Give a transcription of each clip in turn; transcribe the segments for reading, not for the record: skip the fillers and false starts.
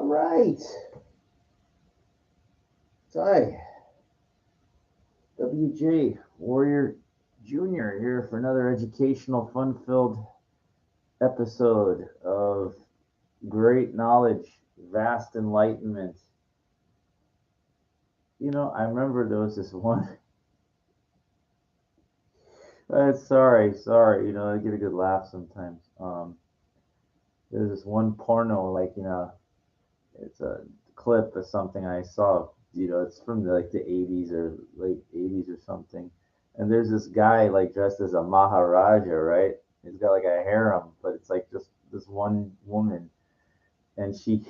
All right. Ty, WJ Warrior Jr. here for another educational, fun filled episode of great knowledge, vast enlightenment. I remember there was this one. Sorry. I get a good laugh sometimes. There's this one porno, it's a clip of something I saw. It's from the 80s or late 80s or something. And there's this guy like dressed as a Maharaja, right? He's got like a harem, but it's like just this one woman, and she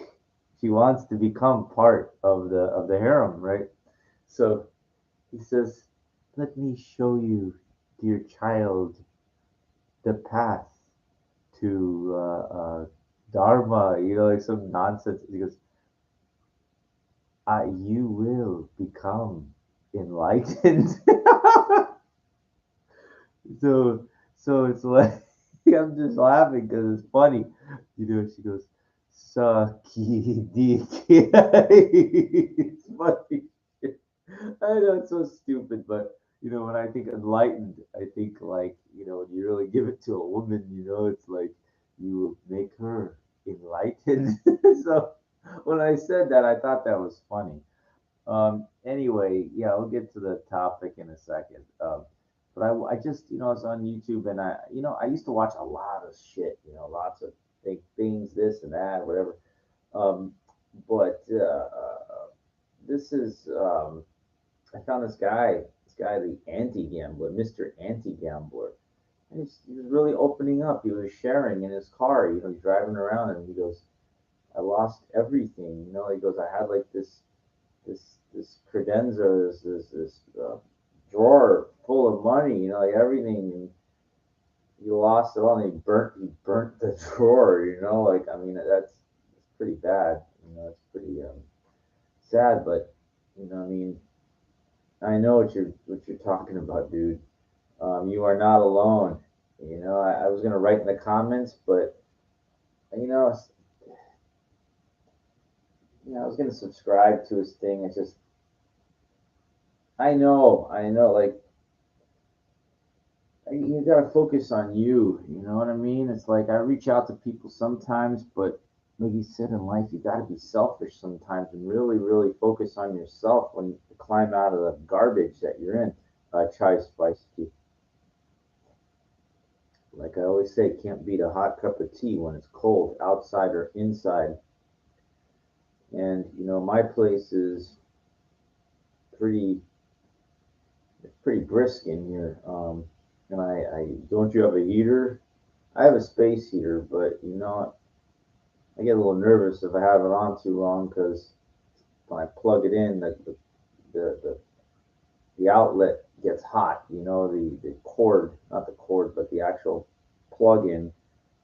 wants to become part of the harem, right? So he says, "Let me show you, dear child, the path to Dharma." Like some nonsense. He goes, "You will become enlightened." so so it's like I'm just laughing because it's funny. She goes, "Sucky dick." It's funny. I know it's so stupid, but when I think enlightened, I think like, when you really give it to a woman, it's like you make her enlightened. So when I said that, I thought that was funny. Anyway, yeah, we'll get to the topic in a second. But I just, I was on YouTube and I used to watch a lot of shit, lots of big things, this and that, whatever. Um, but this is, I found this guy, the anti-gambler, Mr. Anti-Gambler. And he was really opening up. He was sharing in his car, he's driving around and he goes, "I lost everything." He goes, "I had like this credenza, this drawer full of money, like everything, and he lost it all, and he burnt the drawer, like I mean that's pretty bad, it's pretty sad, but I mean I know what you're talking about, dude. You are not alone. I was gonna write in the comments, but you know, I was gonna subscribe to his thing. It's just I know, like you gotta focus on you. You know what I mean? It's like I reach out to people sometimes, but like you said in life, you gotta be selfish sometimes and really, really focus on yourself when you climb out of the garbage that you're in. Chai spice tea. Like I always say, can't beat a hot cup of tea when it's cold, outside or inside. And my place is pretty pretty brisk in here. And I don't you have a heater? I have a space heater, but I get a little nervous if I have it on too long because when I plug it in, the, the, the outlet gets hot. The cord, not the cord, but the actual plug-in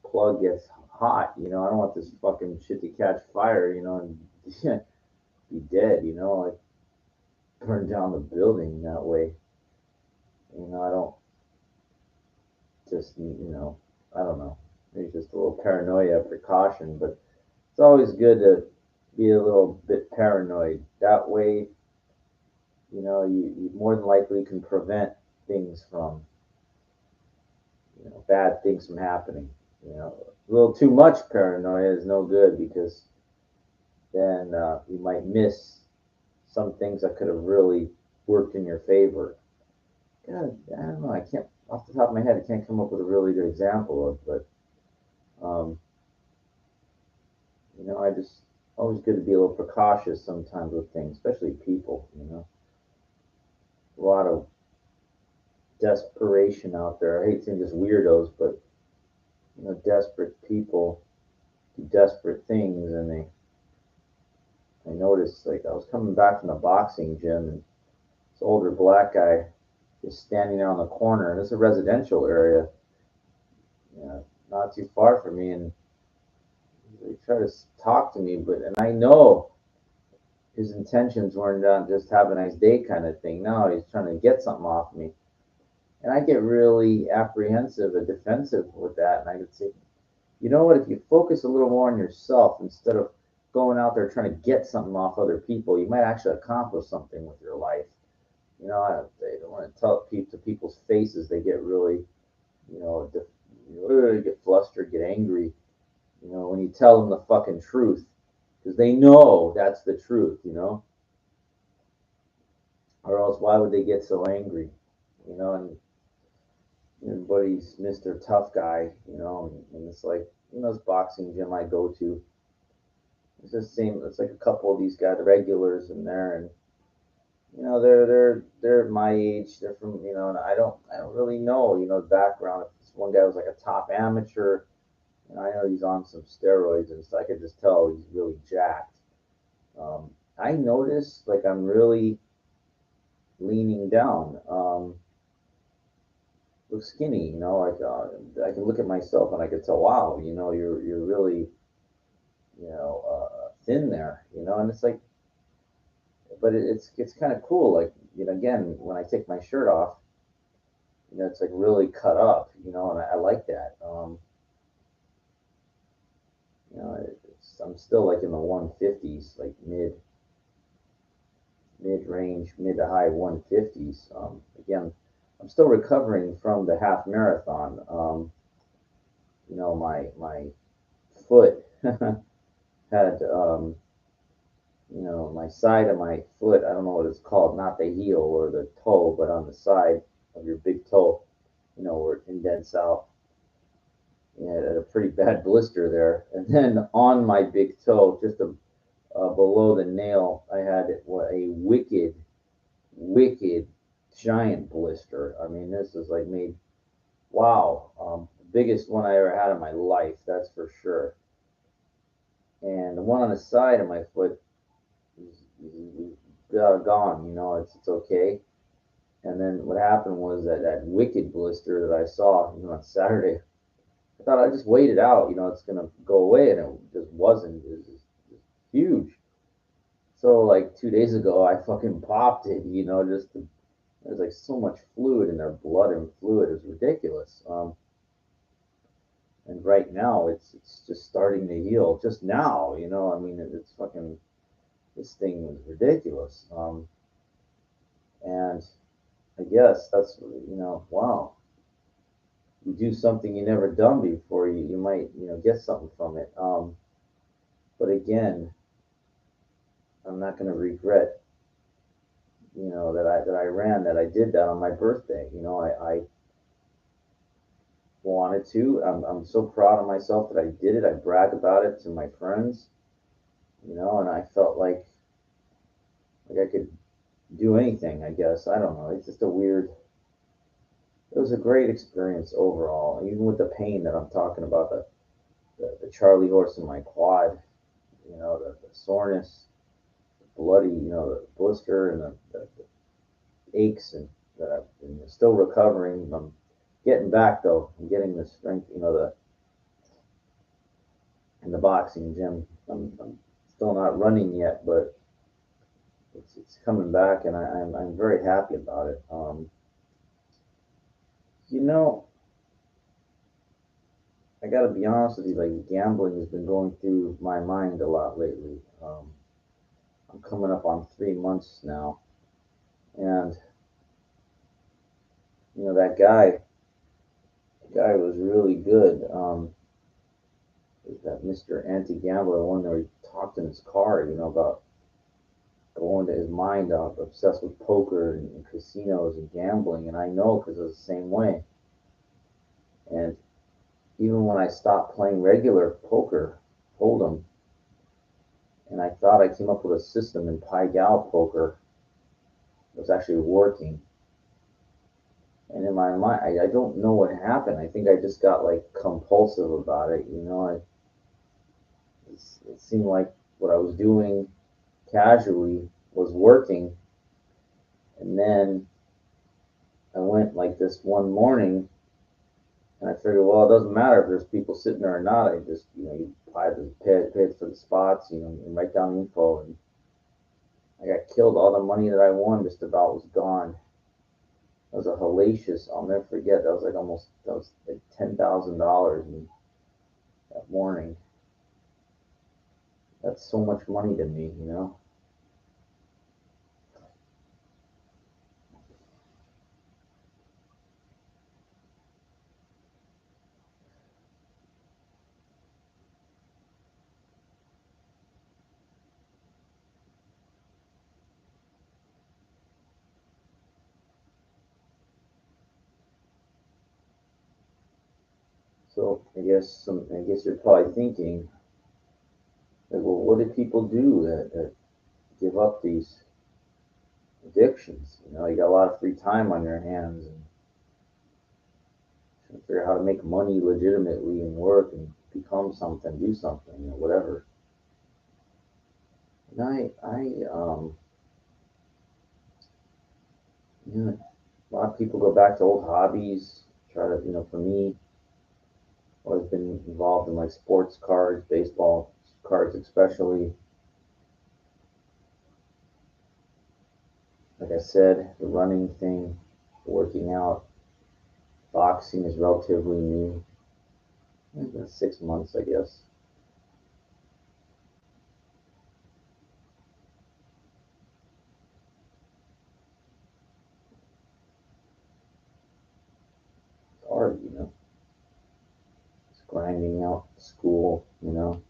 plug gets hot. I don't want this fucking shit to catch fire, and be dead, like burn down the building that way. I don't just, I don't know. Maybe just a little paranoia precaution, but it's always good to be a little bit paranoid. That way, you more than likely can prevent things from, bad things from happening. A little too much paranoia is no good because then you might miss some things that could have really worked in your favor. God, I don't know. I can't, off the top of my head, I can't come up with a really good example of, but um, I just always good to be a little precautious sometimes with things, especially people. A lot of desperation out there. I hate saying just weirdos, but desperate people do desperate things, and I noticed like I was coming back from the boxing gym, and this older black guy just standing there on the corner, and it's a residential area, not too far from me, and he tried to talk to me, and I know his intentions weren't just have a nice day kind of thing. No, he's trying to get something off me. And I get really apprehensive and defensive with that. And I could say, you know what, if you focus a little more on yourself instead of going out there trying to get something off other people, you might actually accomplish something with your life. You know, they don't want to tell people to people's faces. They get really, you know, get flustered, get angry. You know, when you tell them the fucking truth, because they know that's the truth. You know, or else why would they get so angry? You know, and everybody's Mr. Tough Guy. You know, and it's like, you know, this boxing gym I go to. It's the same. It's like a couple of these guys, the regulars in there, and you know, they're my age. They're from, you know, and I don't really know, you know, the background. If this one guy was like a top amateur, and I know he's on some steroids, and so I could just tell he's really jacked. I noticed like I'm really leaning down. Look skinny, you know, like I can look at myself and I can tell, wow, you know, you're really, you know, thin there, you know, and it's like, but it's kind of cool. Like, you know, again, when I take my shirt off, you know, it's like really cut up, you know, and I like that. You know, I'm still like in the 150s, like mid range, mid to high 150s. Again, I'm still recovering from the half marathon. You know, my foot had, you know, my side of my foot. I don't know what it's called, not the heel or the toe, but on the side of your big toe. You know, where it indents out. Yeah, had a pretty bad blister there. And then on my big toe, just below the nail, I had a wicked giant blister. I mean, this is like made, wow, biggest one I ever had in my life, that's for sure. And the one on the side of my foot is gone. You know, it's okay. And then what happened was that wicked blister that I saw, you know, on Saturday, I thought I just wait it out. You know, it's gonna go away, and it just wasn't. It was just huge. So like 2 days ago, I fucking popped it. You know, just there's like so much fluid in their blood and fluid is ridiculous. And right now it's just starting to heal. Just now, you know. I mean, it's fucking, this thing was ridiculous. And I guess that's, you know, wow. You do something you never done before, you might, you know, get something from it. But again, I'm not going to regret, you know, that I ran, that I did that on my birthday. You know, I wanted to. I'm so proud of myself that I did it. I brag about it to my friends, you know, and I felt like I could do anything. I guess I don't know. It's just a weird. It was a great experience overall, even with the pain that I'm talking about, the Charlie horse in my quad, you know, the soreness, the bloody, you know, the blister and the aches, and that I've been still recovering. I'm getting back though. I'm getting the strength, you know, the in the boxing gym. I'm still not running yet, but it's coming back, and I'm very happy about it. You know, I got to be honest with you. Like, gambling has been going through my mind a lot lately. I'm coming up on 3 months now, and you know the guy was really good. That Mr. Anti-Gambler, one where he talked in his car, you know, about going to his mind up, obsessed with poker and casinos and gambling, and I know because I was the same way. And even when I stopped playing regular poker, Hold'em, and I thought I came up with a system in Pai Gow poker that was actually working. And in my mind, I don't know what happened. I think I just got like compulsive about it. You know, it seemed like what I was doing casually was working. And then I went like this one morning, and I figured, well, it doesn't matter if there's people sitting there or not. I just, you know, you pay for the spots, you know, and write down the info. And I got killed. All the money that I won just about was gone. That was a hellacious. I'll never forget. That was like $10,000 that morning. That's so much money to me, you know. So I guess you're probably thinking, like, well, what do people do that give up these addictions? You know, you got a lot of free time on your hands and trying to figure out how to make money legitimately and work and become something, do something, you know, whatever. And you know, a lot of people go back to old hobbies. Try to, you know, for me, always been involved in like sports cards, baseball cards, especially. Like I said, the running thing, working out, boxing is relatively new. It's been 6 months, I guess. It's hard, you know. It's grinding out school, you know.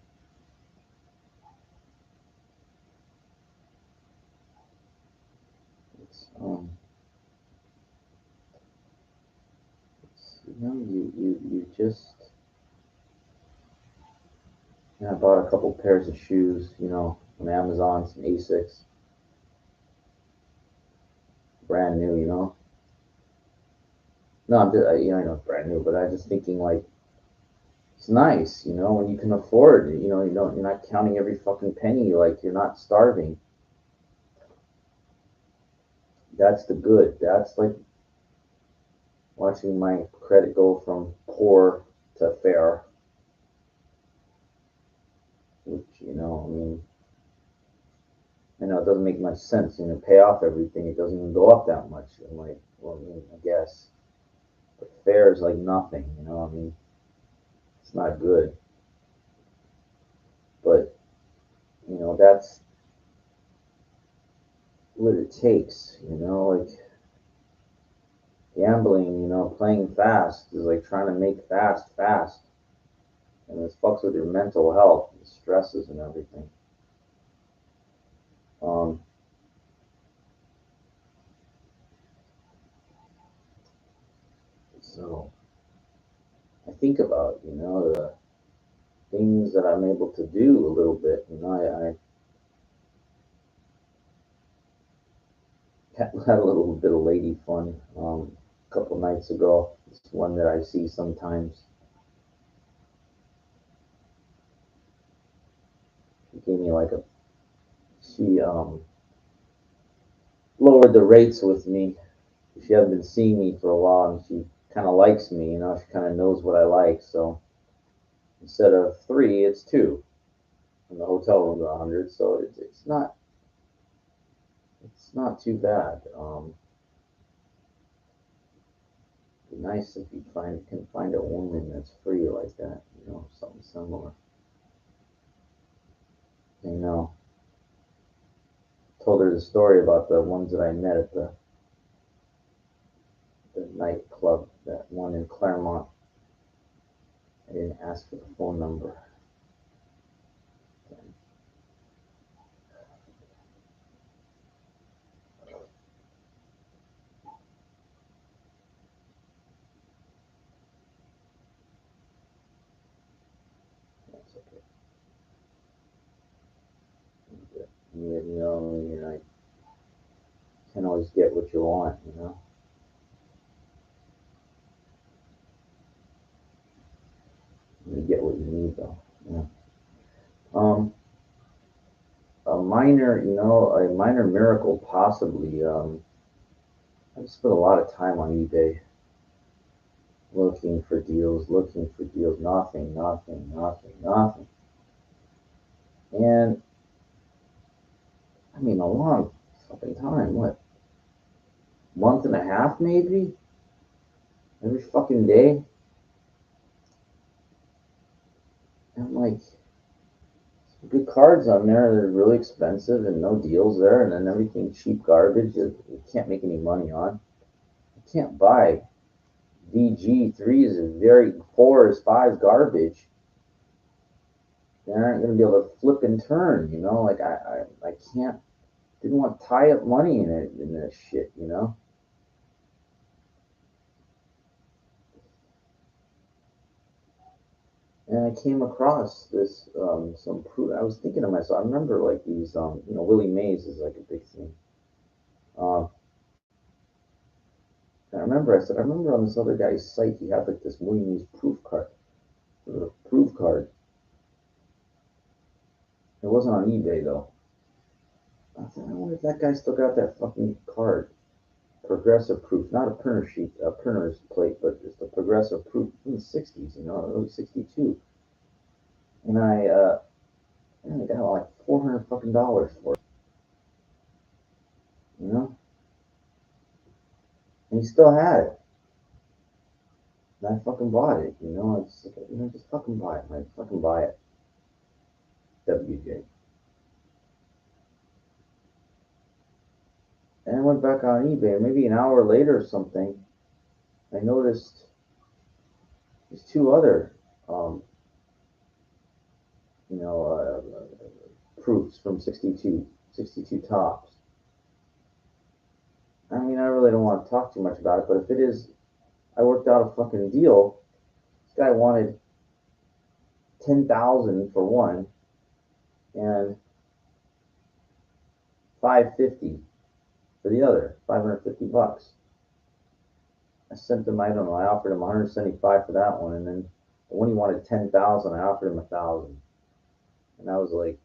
It's you know, you just. You know, I bought a couple pairs of shoes, you know, on Amazon, some Asics, brand new, you know. No, I'm just, you know, I know it's brand new, but I just thinking like it's nice, you know, when you can afford it, you know, you're not counting every fucking penny, like you're not starving. That's the good. That's like watching my credit go from poor to fair, which, you know, I mean, I know it doesn't make much sense, you know, pay off everything, it doesn't even go up that much. I'm like, well, I mean, I guess, but fair is like nothing, you know, I mean, it's not good, but, you know, that's what it takes, you know, like gambling, you know, playing fast is like trying to make fast, and this fucks with your mental health, and stresses and everything. Um, so I think about, you know, the things that I'm able to do a little bit. You know, I had a little bit of lady fun a couple nights ago. It's one that I see sometimes. She gave me like a she lowered the rates with me. She hadn't been seeing me for a while, and she kind of likes me. You know, she kind of knows what I like. So instead of three, it's two. And the hotel room's 100, so it's not too bad. Be nice if you can find a woman that's free like that. You know, something similar. You know, told her the story about the ones that I met at the nightclub, that one in Claremont. I didn't ask for the phone number. That's okay. You know, you can't always get what you want. You know, you get what you need though. Yeah. Um, a minor miracle possibly. I spent a lot of time on eBay looking for deals, nothing. And I mean, a long fucking time. What, month and a half maybe? Every fucking day. And I'm like, good cards on there. They're really expensive and no deals there, and then everything cheap garbage that you can't make any money on. You can't buy DG threes is very fours, fives garbage. They aren't going to be able to flip and turn, you know. Like I can't. Didn't want to tie up money in it in this shit, you know. And I came across this some proof. I was thinking to myself. I remember like these Willie Mays is like a big thing. Um, and I remember I said I remember on this other guy's site he had like this Willie Mays proof card. It wasn't on eBay though. I thought I wonder if that guy still got that fucking card. Progressive proof, not a printer sheet, a printer's plate, but just a progressive proof from the '60s, you know, early '62. And I got like $400 for it, you know, and he still had it. And I fucking bought it, you know. It's like, just fucking buy it, man. Fucking buy it. WJ. And I went back on eBay. Maybe an hour later or something, I noticed there's two other, um, you know, proofs from '62 tops. I mean, I really don't want to talk too much about it, but if it is, I worked out a fucking deal. This guy wanted 10,000 for one and 550 for the other, $550. I sent him, I don't know, I offered him 175 for that one, and then when he wanted 10,000, I offered him 1,000, and I was like,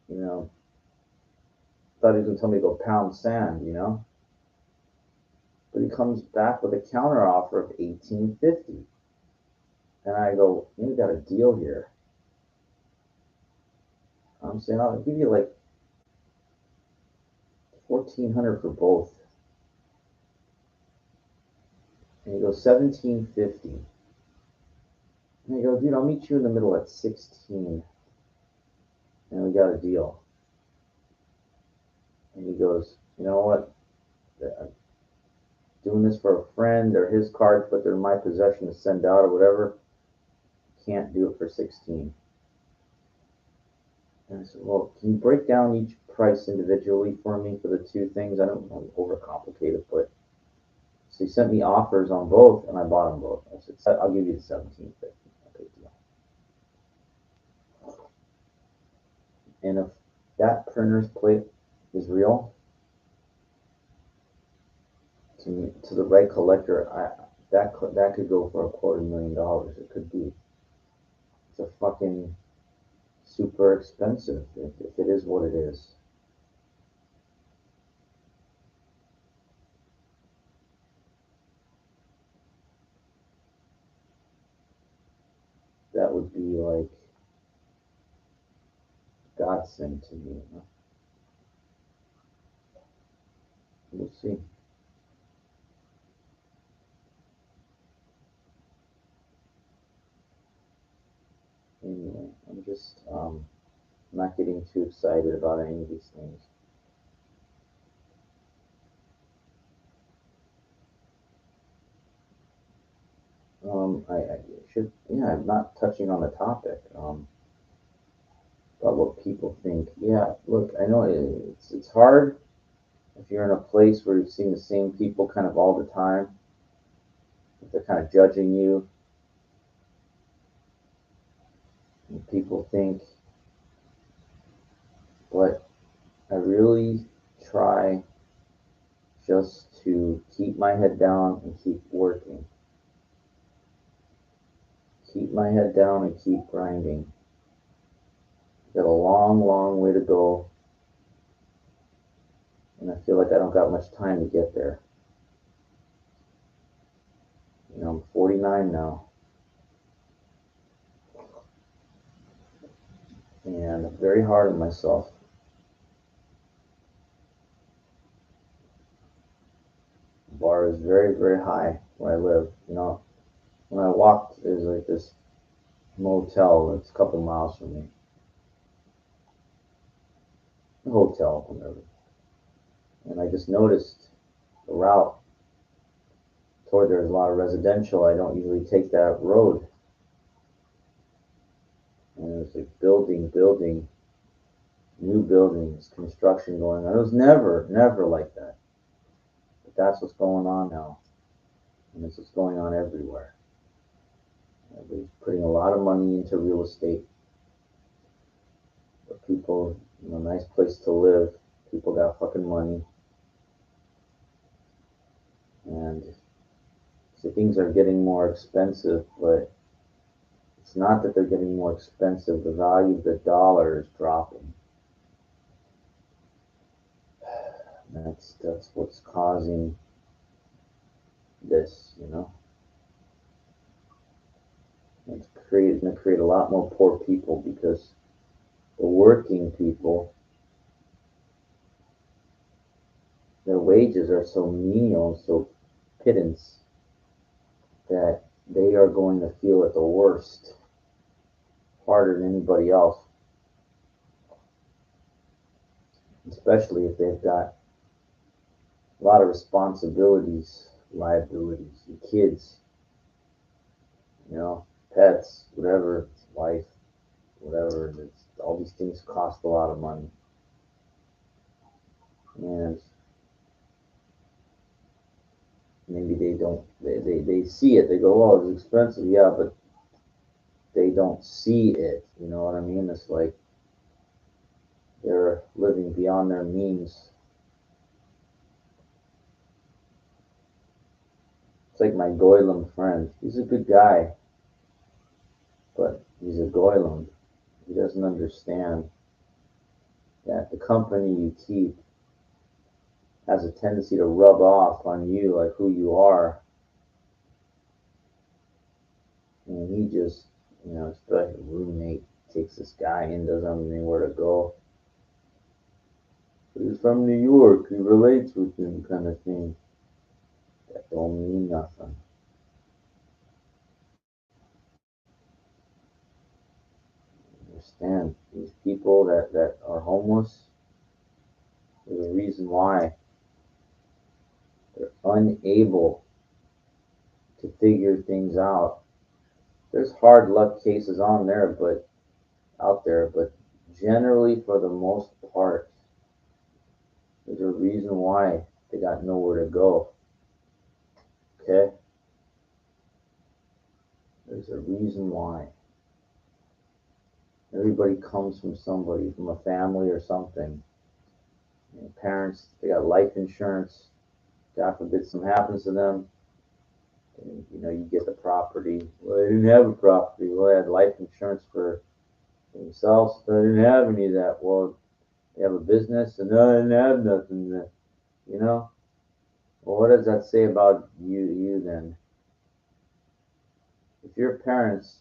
you know, thought he was gonna tell me to go pound sand, you know, but he comes back with a counter offer of 1850, and I go, you got a deal here. I'm saying I'll give you like 1,400 for both, and he goes 1,750, and I go, dude, I'll meet you in the middle at 16, and we got a deal. And he goes, you know what? I'm doing this for a friend. They're his cards, but they're in my possession to send out or whatever. Can't do it for 16. And I said, well, can you break down each price individually for me for the two things? I don't want to overcomplicate it, but so he sent me offers on both, and I bought them both. I said, I'll give you the 1750. Okay, deal. And if that printer's plate is real, to the right collector, that could go for $250,000. It could be. It's a fucking super expensive if it is what it is. That would be like godsend to me. You know? We'll see. Anyway, I'm just not getting too excited about any of these things. I should, yeah, I'm not touching on the topic about what people think. Yeah, look, I know it's hard if you're in a place where you've seen the same people kind of all the time. If they're kind of judging you, and people think, but I really try just to keep my head down and keep working. Keep my head down and keep grinding. Got a long, long way to go, and I feel like I don't got much time to get there. You know, I'm 49 now, and I'm very hard on myself. The bar is very, very high where I live. You know, when I walked, there's like this motel that's a couple miles from me. hotel, whatever. And I just noticed the route toward there's a lot of residential. I don't usually take that road. And it was like building, new buildings, construction going on. It was never like that. But that's what's going on now. And this is going on everywhere. Everybody's putting a lot of money into real estate. For people, nice place to live. People got fucking money. And so things are getting more expensive, but it's not that they're getting more expensive. The value of the dollar is dropping. That's what's causing this, It's going to create a lot more poor people because the working people, their wages are so menial, so pittance, that they are going to feel it the worst, harder than anybody else, especially if they've got a lot of responsibilities, liabilities, and kids, pets, whatever, wife, whatever. All these things cost a lot of money. And maybe they see it. They go, oh, it's expensive. Yeah, but they don't see it. You know what I mean? It's like they're living beyond their means. It's like my Goylem friend. He's a good guy, but he's a Goylem. He doesn't understand that the company you keep has a tendency to rub off on you, like who you are. And he just, it's like a roommate takes this guy in, doesn't have anywhere to go. He's from New York, he relates with him, kind of thing. That don't mean nothing. Understand, these people that are homeless, there's a reason why. They're unable to figure things out. There's hard luck cases out there, but generally, for the most part, there's a reason why they got nowhere to go. Okay? There's a reason why. Everybody comes from somebody, from a family or something. Parents, they got life insurance. God forbid something happens to them. And, you get the property. Well, they didn't have a property. Well, they had life insurance for themselves. They didn't have any of that. Well, they have a business, and no, they didn't have nothing. Well, what does that say about you then? If your parents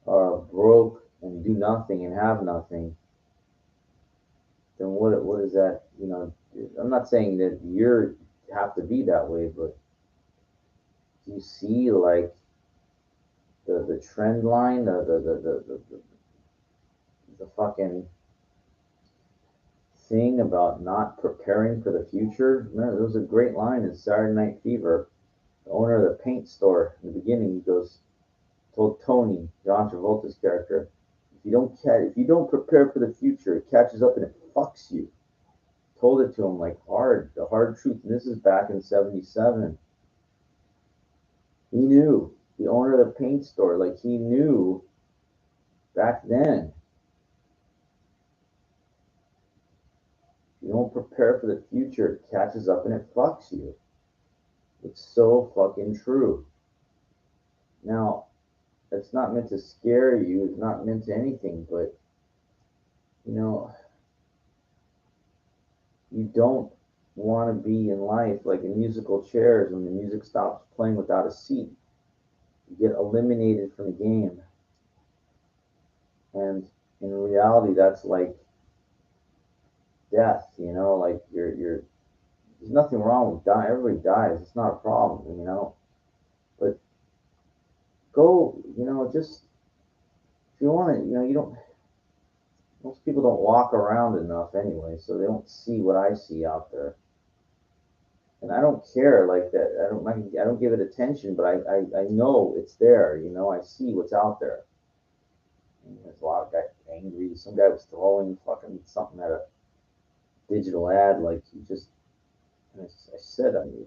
are broke and do nothing and have nothing, then what is that? I'm not saying that you have to be that way, but do you see like the trend line, the fucking thing about not preparing for the future? Man, there was a great line in Saturday Night Fever. The owner of the paint store in the beginning, he goes, told Tony, John Travolta's character, if you don't prepare for the future, it catches up and it fucks you. Told it to him like the hard truth. And this is back in '77. He knew, the owner of the paint store, like he knew back then. You don't prepare for the future, it catches up and it fucks you. It's so fucking true. Now, it's not meant to scare you, it's not meant to anything, but you don't want to be in life like in musical chairs when the music stops playing without a seat. You get eliminated from the game. And in reality, that's like death, like you're there's nothing wrong with dying. Everybody dies. It's not a problem, But go, just if you want to, you don't. Most people don't walk around enough anyway, so they don't see what I see out there. And I don't care like that. I don't give it attention, but I know it's there. You know, I see what's out there. And there's a lot of guys angry. Some guy was throwing fucking something at a digital ad, like he just. I said, I mean,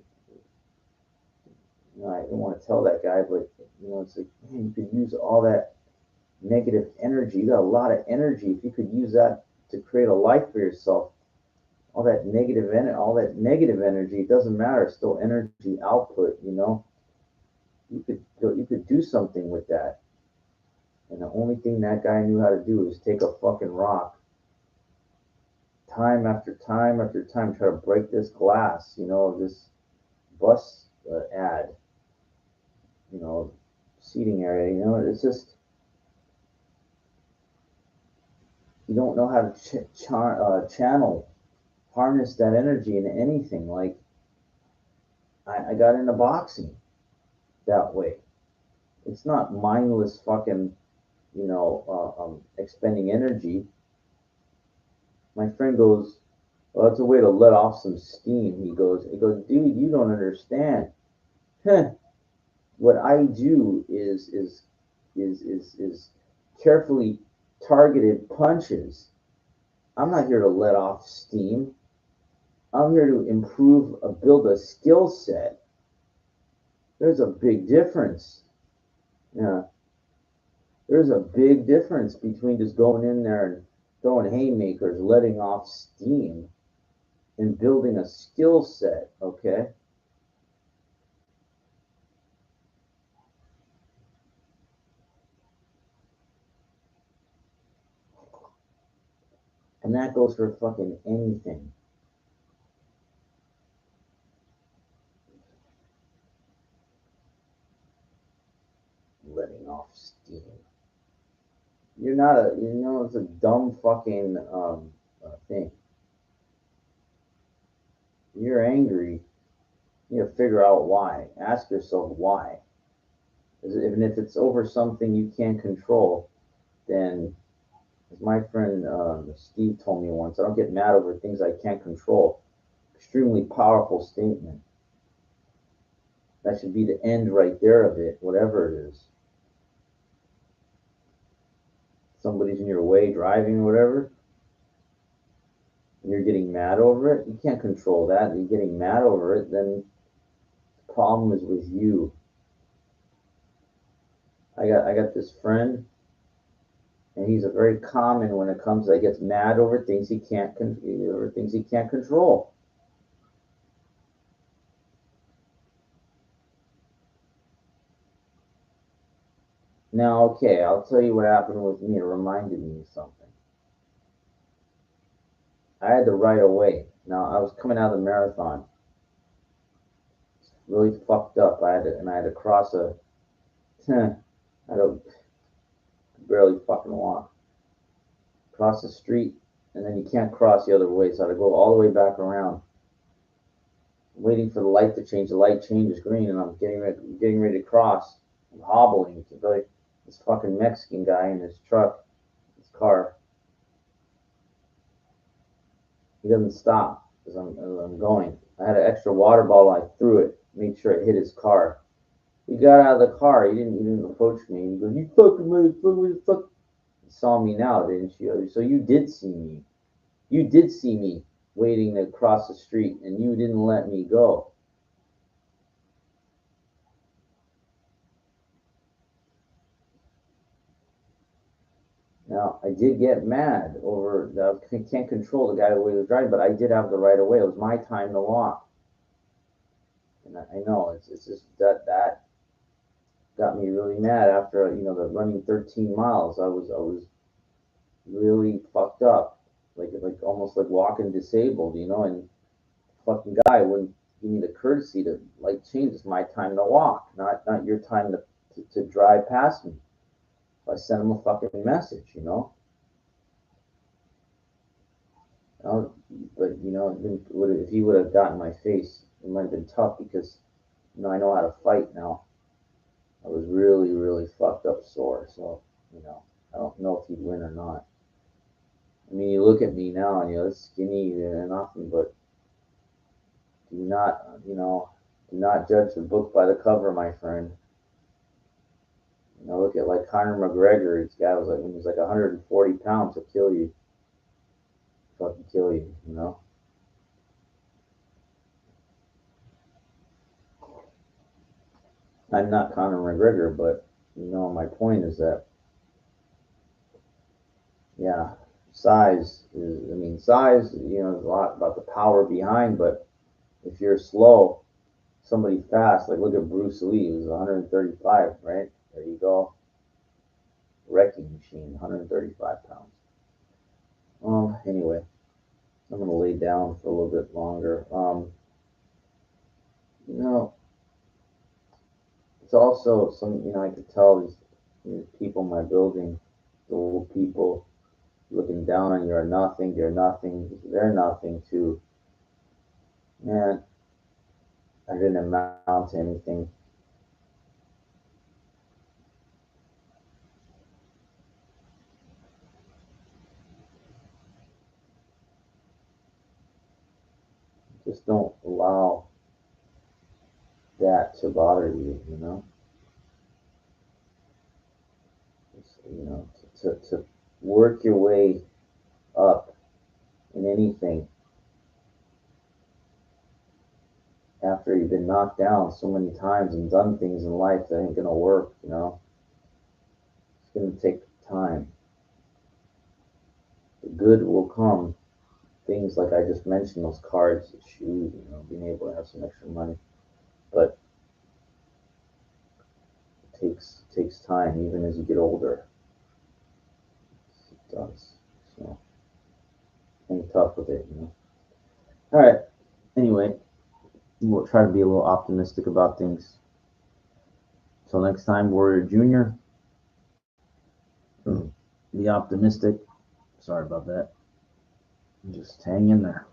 you know, I don't want to tell that guy, but you know, it's like, man, you could use all that negative energy. You got a lot of energy. If you could use that to create a life for yourself, all that negative energy, it doesn't matter. It's still energy output. You know, you could do something with that. And the only thing that guy knew how to do was take a fucking rock, time after time after time, try to break this glass. You know, this bus ad. You know, seating area. You know, it's just you don't know how to channel, harness that energy into anything. Like I got into boxing that way. It's not mindless fucking, expending energy. My friend goes, well, that's a way to let off some steam. Dude, you don't understand. What I do is carefully targeted punches. I'm not here to let off steam. I'm here to build a skill set. There's a big difference. Yeah, there's a big difference between just going in there and throwing haymakers, letting off steam, and building a skill set, okay? And that goes for fucking anything. Letting off steam. It's a dumb fucking thing. You're angry, you need to figure out why. Ask yourself why. Even if it's over something you can't control, then, as my friend Steve told me once, I don't get mad over things I can't control. Extremely powerful statement. That should be the end right there of it, whatever it is. Somebody's in your way driving or whatever, and you're getting mad over it. You can't control that. You're getting mad over it, then the problem is with you. I got this friend, and he's a very common when it comes to, he gets mad over things he can't control. Now, okay, I'll tell you what happened with me. It reminded me of something. I had the right of way. Now, I was coming out of the marathon, really fucked up. I had to cross I don't barely fucking walk, cross the street, and then you can't cross the other way, so I had to go all the way back around. Waiting for the light to change. The light changes green, and I'm getting ready to cross. I'm hobbling. It's really this fucking Mexican guy in his truck, his car. He doesn't stop as I'm going. I had an extra water bottle. I threw it, made sure it hit his car. He got out of the car. He didn't approach me. He goes, "You fucking motherfucker!" You saw me now, didn't you? So you did see me. You did see me waiting to cross the street, and you didn't let me go. Now, I did get mad over that. I can't control the guy the way he was driving, but I did have the right of way. It was my time to walk. And I know it's just that got me really mad after the running 13 miles. I was really fucked up, like almost like walking disabled, and fucking guy wouldn't give me the courtesy to like change. It's my time to walk, not your time to drive past me. I sent him a fucking message. Uh, but if he would have gotten my face, it might have been tough because I know how to fight now. I was really, really fucked up sore, so I don't know if he'd win or not. I mean, you look at me now and you're skinny and nothing, but do not, do not judge the book by the cover, my friend. Look at like Conor McGregor. This guy was like, when he was like 140 pounds, he'll kill you, fucking kill you. I'm not Conor McGregor, but my point is that, yeah, size is. I mean, size. Is a lot about the power behind, but if you're slow, somebody fast, like look at Bruce Lee, who's 135, right? There you go, wrecking machine, 135 pounds. Anyway, I'm gonna lay down for a little bit longer. You know, it's also some, I could tell these people in my building, the old people looking down on you are nothing, you're nothing, they're nothing too. Man, I didn't amount to anything. Just don't allow that to bother you. Just, to work your way up in anything after you've been knocked down so many times and done things in life that ain't gonna work. It's gonna take time. The good will come. Things like I just mentioned, those cards, the shoes, being able to have some extra money. But it takes time, even as you get older. It does. So hang tough with it. All right. Anyway, we'll try to be a little optimistic about things. Till next time, Warrior Junior. Be optimistic. Sorry about that. Just hang in there.